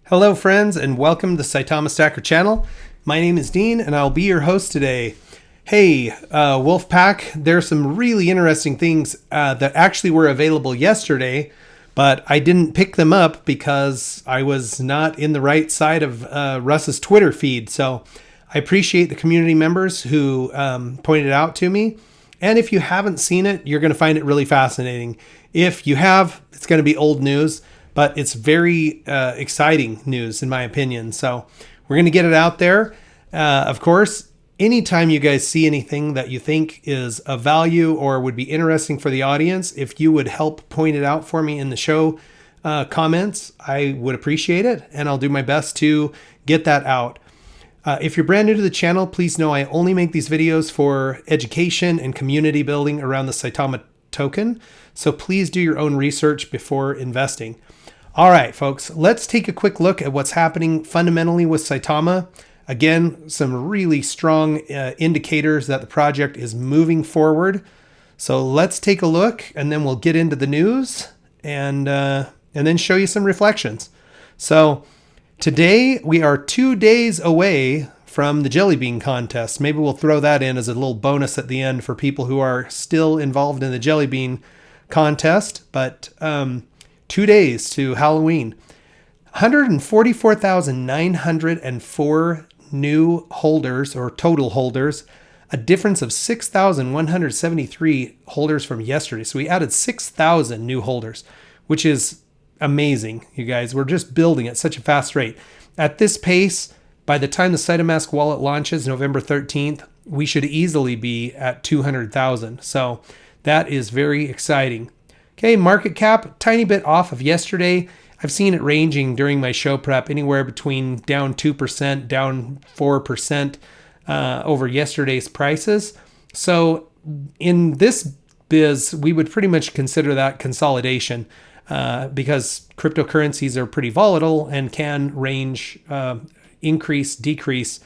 Hello friends and welcome to the Saitama Stacker channel. My name is Dean and I'll be your host today. Hey, Wolfpack, there are some really interesting things that actually were available yesterday, but I didn't pick them up because I was not in the right side of Russ's Twitter feed. So I appreciate the community members who pointed it out to me. And if you haven't seen it, you're going to find it really fascinating. If you have, it's going to be old news, but it's very exciting news in my opinion. So we're going to get it out there. Of course, anytime you guys see anything that you think is of value or would be interesting for the audience, if you would help point it out for me in the show comments, I would appreciate it. And I'll do my best to get that out. If you're brand new to the channel, please know I only make these videos for education and community building around the Saitama token. So please do your own research before investing. All right, folks, let's take a quick look at what's happening fundamentally with Saitama. Again, some really strong indicators that the project is moving forward. So let's take a look and then we'll get into the news and then show you some reflections. So today we are 2 days away from the Jelly Bean contest. Maybe we'll throw that in as a little bonus at the end for people who are still involved in the Jelly Bean contest. But 2 days to Halloween. 144,904 new holders or total holders, a difference of 6,173 holders from yesterday. So we added 6,000 new holders, which is amazing, you guys. We're just building at such a fast rate. At this pace, by the time the SaitamaStacker wallet launches November 13th, we should easily be at 200,000. So that is very exciting. Okay, market cap, tiny bit off of yesterday. I've seen it ranging during my show prep anywhere between down 2%, down 4% over yesterday's prices. So in this biz, we would pretty much consider that consolidation because cryptocurrencies are pretty volatile and can range increase, decrease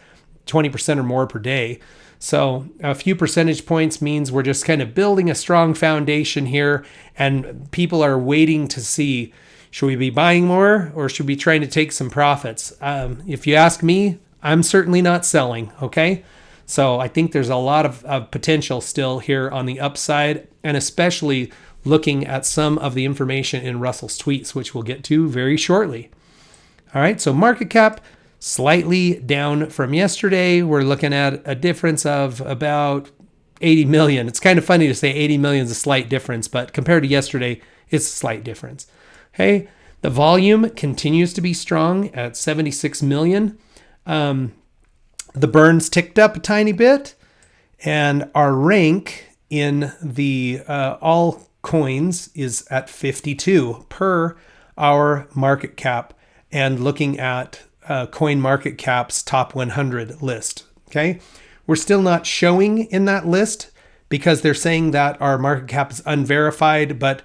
20% or more per day. So a few percentage points means we're just kind of building a strong foundation here and people are waiting to see, should we be buying more or should we be trying to take some profits? If you ask me, I'm certainly not selling, okay? So I think there's a lot of potential still here on the upside, and especially looking at some of the information in Russell's tweets, which we'll get to very shortly. All right, so market cap, slightly down from yesterday. We're looking at a difference of about 80 million. It's kind of funny to say 80 million is a slight difference, but compared to yesterday, it's a slight difference. Okay, the volume continues to be strong at 76 million. The burns ticked up a tiny bit, and our rank in the all coins is at 52 per our market cap, and looking at CoinMarketCap's top 100 list. Okay, we're still not showing in that list because they're saying that our market cap is unverified, but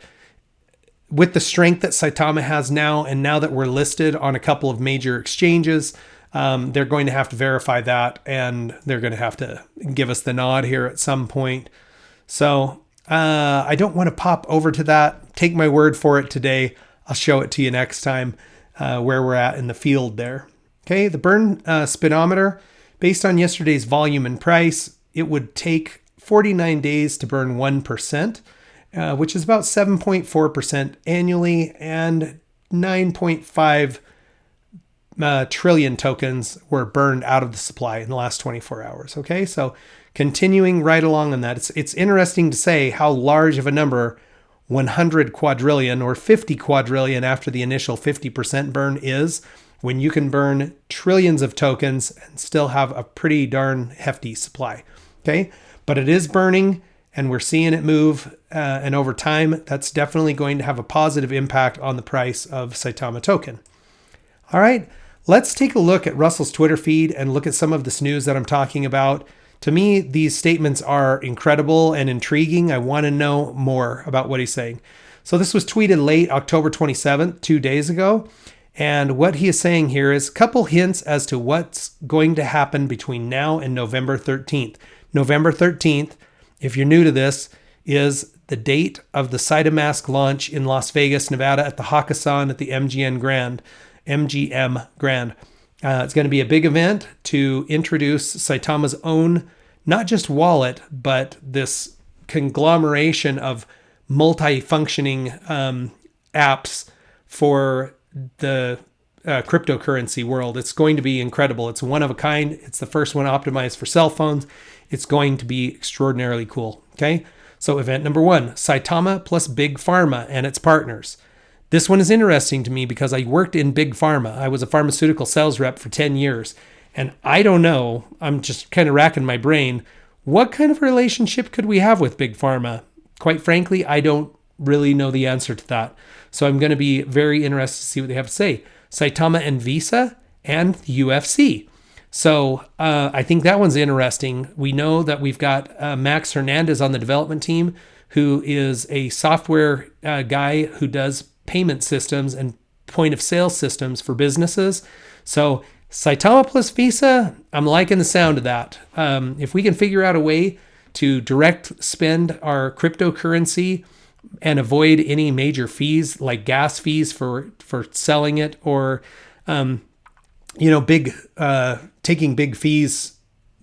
with the strength that Saitama has now, and now that we're listed on a couple of major exchanges, they're going to have to verify that, and they're going to have to give us the nod here at some point. So I don't want to pop over to that. Take my word for it today. I'll show it to you next time where we're at in the field there. Okay, the burn speedometer, based on yesterday's volume and price, it would take 49 days to burn 1%. Which is about 7.4% annually, and 9.5 trillion tokens were burned out of the supply in the last 24 hours. Okay, so continuing right along on that, it's interesting to say how large of a number 100 quadrillion or 50 quadrillion after the initial 50% burn is, when you can burn trillions of tokens and still have a pretty darn hefty supply. Okay, but it is burning, and we're seeing it move, and over time, that's definitely going to have a positive impact on the price of Saitama token. All right, let's take a look at Russell's Twitter feed and look at some of this news that I'm talking about. To me, these statements are incredible and intriguing. I want to know more about what he's saying. So this was tweeted late October 27th, 2 days ago. And what he is saying here is a couple hints as to what's going to happen between now and November 13th. November 13th, if you're new to this, is the date of the SaitamaStacker launch in Las Vegas, Nevada at the Hakkasan at the MGM Grand. MGM Grand. It's going to be a big event to introduce Saitama's own, not just wallet, but this conglomeration of multi-functioning apps for the cryptocurrency world. It's going to be incredible. It's one of a kind. It's the first one optimized for cell phones. It's going to be extraordinarily cool. Okay. So event number 1, Saitama plus Big Pharma and its partners. This one is interesting to me because I worked in Big Pharma. I was a pharmaceutical sales rep for 10 years. And I don't know, I'm just kind of racking my brain. What kind of relationship could we have with Big Pharma? Quite frankly, I don't really know the answer to that. So I'm going to be very interested to see what they have to say. Saitama and Visa and the UFC. So I think that one's interesting. We know that we've got Max Hernandez on the development team, who is a software guy who does payment systems and point of sale systems for businesses. So Saitama plus Visa, I'm liking the sound of that. If we can figure out a way to direct spend our cryptocurrency and avoid any major fees like gas fees for selling it, or taking big fees.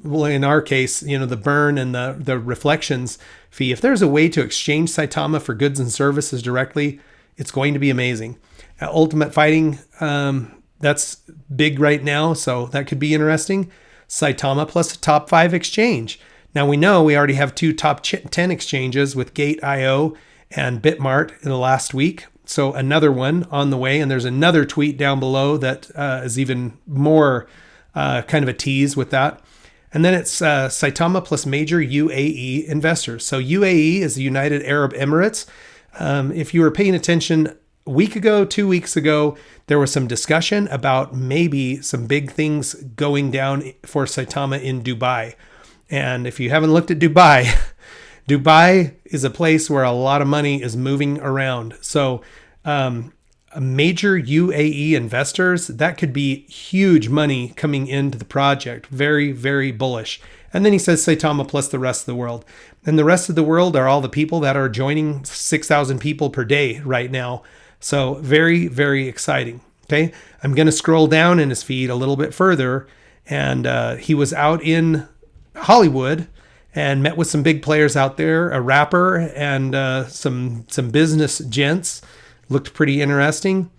Well, in our case, the burn and the reflections fee. If there's a way to exchange Saitama for goods and services directly, it's going to be amazing. Ultimate Fighting, that's big right now, so that could be interesting. Saitama plus a top 5 exchange. Now we know we already have 2 top 10 exchanges with Gate.io and Bitmart in the last week. So another one on the way. And there's another tweet down below that is even more kind of a tease with that. And then it's Saitama plus major UAE investors. So UAE is the United Arab Emirates. If you were paying attention a week ago, 2 weeks ago, there was some discussion about maybe some big things going down for Saitama in Dubai. And if you haven't looked at Dubai, Dubai is a place where a lot of money is moving around. So major UAE investors, that could be huge money coming into the project. Very, very bullish. And then he says Saitama plus the rest of the world. And the rest of the world are all the people that are joining 6,000 people per day right now. So very, very exciting. Okay. I'm going to scroll down in his feed a little bit further. And he was out in Hollywood and met with some big players out there, a rapper and some business gents. Looked pretty interesting.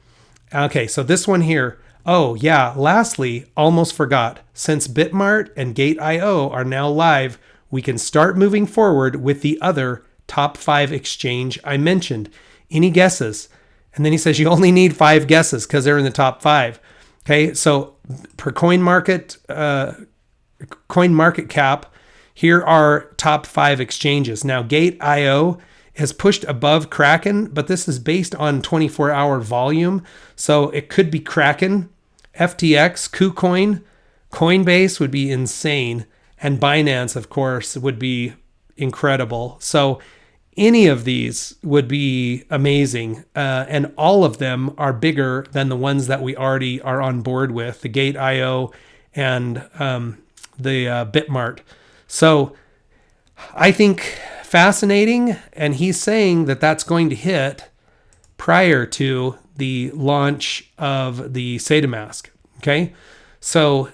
Okay, so this one here. Oh, yeah, lastly, almost forgot. Since Bitmart and Gate.io are now live, we can start moving forward with the other top 5 exchange I mentioned. Any guesses? And then he says you only need 5 guesses because they're in the top 5. Okay, so per coin market cap, here are top 5 exchanges. Now, Gate.io has pushed above Kraken, but this is based on 24-hour volume. So it could be Kraken, FTX, KuCoin, Coinbase would be insane. And Binance, of course, would be incredible. So any of these would be amazing. And all of them are bigger than the ones that we already are on board with, the Gate.io and the Bitmart. So I think fascinating. And he's saying that that's going to hit prior to the launch of the SaitamaStacker. Okay. So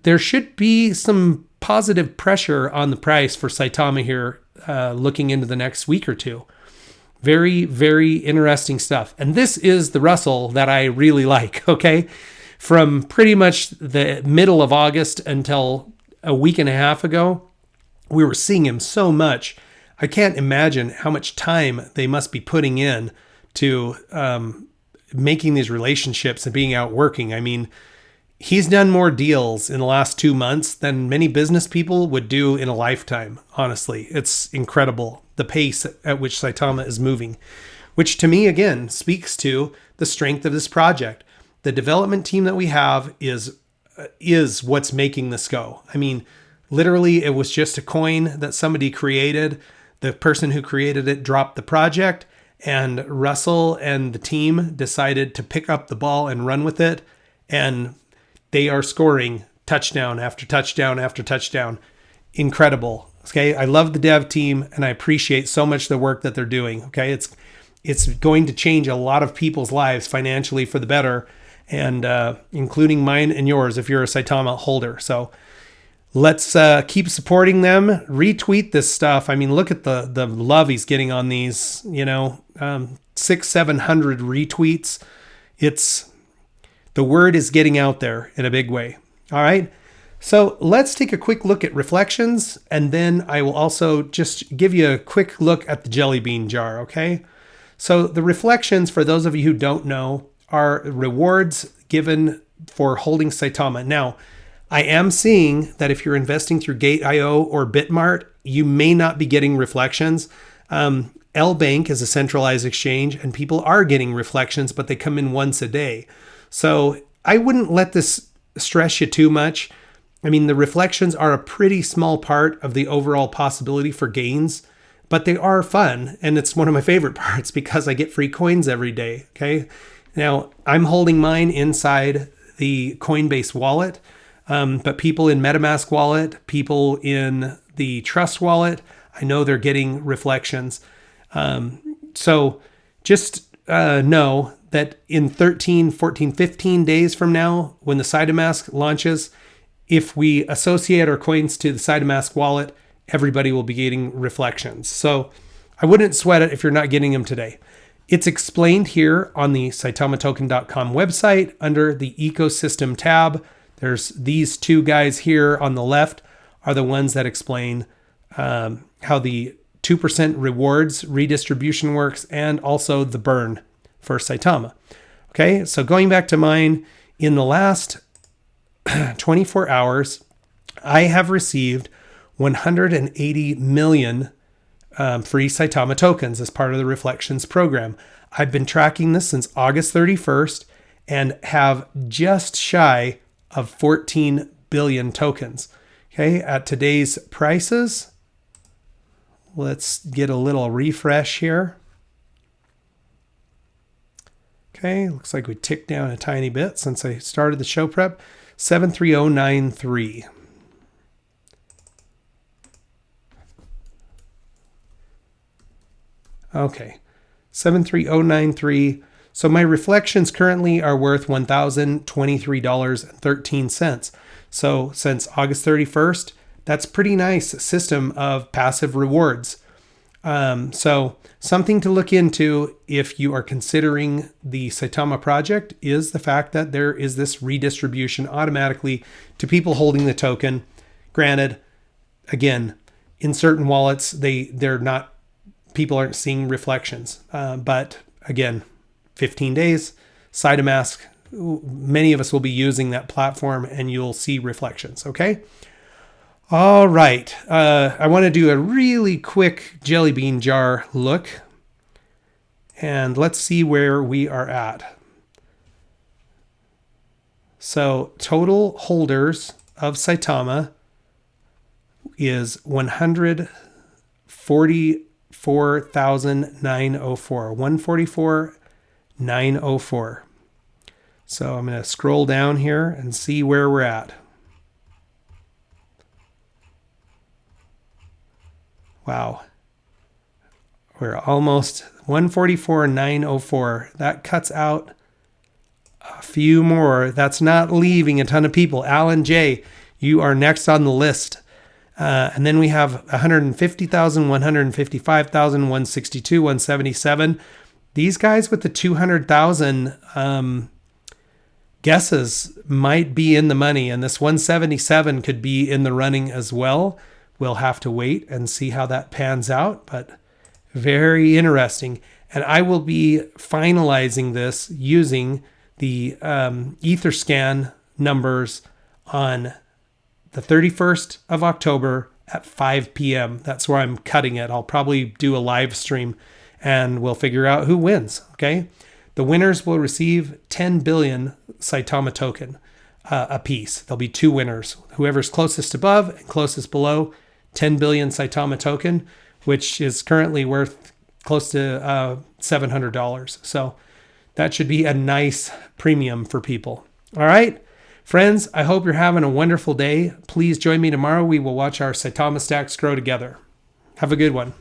there should be some positive pressure on the price for Saitama here, looking into the next week or two. Very, very interesting stuff. And this is the Russell that I really like. Okay. From pretty much the middle of August until a week and a half ago, we were seeing him so much. I can't imagine how much time they must be putting in to making these relationships and being out working. I mean, he's done more deals in the last 2 months than many business people would do in a lifetime. Honestly, it's incredible the pace at which Saitama is moving, which to me, again, speaks to the strength of this project. The development team that we have is what's making this go. I mean, literally, it was just a coin that somebody created. The person who created it dropped the project, and Russell and the team decided to pick up the ball and run with it. And they are scoring touchdown after touchdown after touchdown. Incredible. Okay. I love the dev team and I appreciate so much the work that they're doing. Okay. It's going to change a lot of people's lives financially for the better. and including mine and yours if you're a Saitama holder. So let's keep supporting them. Retweet this stuff. I mean, look at the love he's getting on these, 600-700 retweets. The word is getting out there in a big way. All right. So let's take a quick look at reflections, and then I will also just give you a quick look at the jelly bean jar, okay? So the reflections, for those of you who don't know, are rewards given for holding Saitama. Now, I am seeing that if you're investing through Gate.io or Bitmart, you may not be getting reflections. L-Bank is a centralized exchange, and people are getting reflections, but they come in once a day. So I wouldn't let this stress you too much. I mean, the reflections are a pretty small part of the overall possibility for gains, but they are fun. And it's one of my favorite parts because I get free coins every day. Okay. Now I'm holding mine inside the Coinbase wallet, but people in MetaMask wallet, people in the Trust wallet, I know they're getting reflections. So just know that in 13, 14, 15 days from now, when the SaitamaStacker launches, if we associate our coins to the SaitamaStacker wallet, everybody will be getting reflections. So I wouldn't sweat it if you're not getting them today. It's explained here on the SaitamaToken.com website under the ecosystem tab. There's these two guys here on the left are the ones that explain how the 2% rewards redistribution works and also the burn for Saitama. Okay, so going back to mine, in the last 24 hours, I have received 180 million free Saitama tokens as part of the Reflections program. I've been tracking this since August 31st and have just shy of 14 billion tokens. Okay, at today's prices, let's get a little refresh here. Okay, looks like we ticked down a tiny bit since I started the show prep. 73093. Okay, 73093. So my reflections currently are worth $1,023.13. So since August 31st, that's pretty nice system of passive rewards. So something to look into if you are considering the Saitama project is the fact that there is this redistribution automatically to people holding the token. Granted, again, in certain wallets, they're not, people aren't seeing reflections. But again, 15 days, SaitamaStacker, many of us will be using that platform and you'll see reflections. Okay. All right. I want to do a really quick jelly bean jar look. And let's see where we are at. So total holders of Saitama is 144,904. 144,904. So I'm going to scroll down here and see where we're at. Wow. We're almost 144,904. That cuts out a few more. That's not leaving a ton of people. Alan J., you are next on the list. And then we have 150,000, 155,000, 162, 177. These guys with the 200,000 guesses might be in the money. And this 177 could be in the running as well. We'll have to wait and see how that pans out, but very interesting. And I will be finalizing this using the Etherscan numbers on the 31st of October at 5 p.m. That's where I'm cutting it. I'll probably do a live stream and we'll figure out who wins, okay? The winners will receive 10 billion Saitama token a piece. There'll be two winners. Whoever's closest above and closest below, 10 billion Saitama token, which is currently worth close to $700. So that should be a nice premium for people. All right, friends, I hope you're having a wonderful day. Please join me tomorrow. We will watch our Saitama stacks grow together. Have a good one.